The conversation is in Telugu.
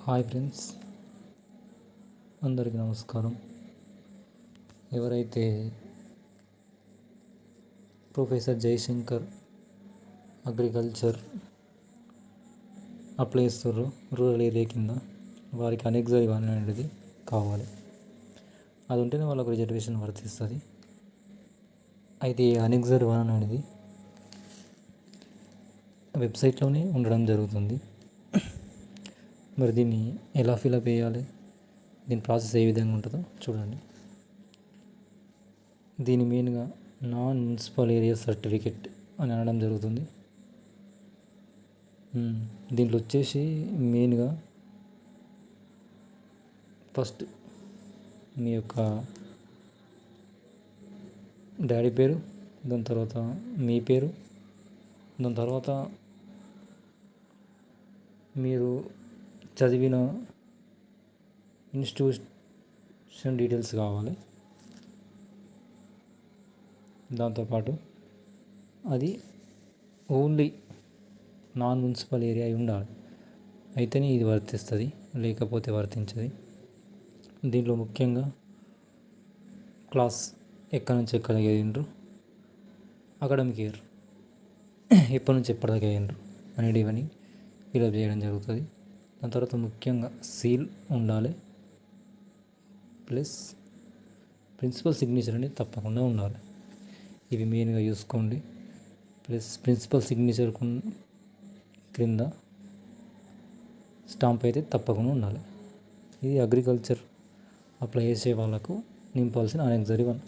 హాయ్ ఫ్రెండ్స్, అందరికీ నమస్కారం. ఎవరైతే ప్రొఫెసర్ జయశంకర్ అగ్రికల్చర్ అప్లై చేస్తారో రూరల్ ఏరియా కింద వారికి అనెక్సరీ 1 అనేది కావాలి. అది ఉంటేనే వాళ్ళకు రిజర్వేషన్ వర్తిస్తుంది. అయితే ఈ అనెక్సరీ 1 అనేది వెబ్సైట్లోనే ఉండడం జరుగుతుంది. మరి దీన్ని ఎలా ఫిలప్ చేయాలి, దీని ప్రాసెస్ ఏ విధంగా ఉంటుందో చూడండి. దీని మెయిన్గా నాన్ మున్సిపల్ ఏరియా సర్టిఫికెట్ అని అనడం జరుగుతుంది. దీంట్లో వచ్చేసి మెయిన్గా ఫస్ట్ మీ యొక్క డాడీ పేరు, దాని తర్వాత మీ పేరు, దాని తర్వాత మీరు చదివిన ఇన్స్టిట్యూషన్ డీటెయిల్స్ కావాలి. దాంతోపాటు అది ఓన్లీ నాన్ మున్సిపల్ ఏరియా అయి ఉండాలి, అయితేనే ఇది వర్తిస్తుంది, లేకపోతే వర్తించదు. దీంట్లో ముఖ్యంగా క్లాస్ ఎక్కడి నుంచి ఎక్కడ చదివిండ్రు, అకాడమిక్ ఇయర్ ఎప్పటి నుంచి ఎప్పటిదాకా చదివిండ్రు అనేటివన్నీ ఫిలప్ చేయడం జరుగుతుంది. దాని తర్వాత ముఖ్యంగా సీల్ ఉండాలి, ప్లస్ ప్రిన్సిపల్ సిగ్నేచర్ అనేది తప్పకుండా ఉండాలి. ఇవి మెయిన్గా చూసుకోండి. ప్లస్ ప్రిన్సిపల్ సిగ్నేచర్ క్రింద స్టాంప్ అయితే తప్పకుండా ఉండాలి. ఇది అగ్రికల్చర్ అప్లై చేసే వాళ్ళకు నింపాల్సిన అనెక్సరీ 1.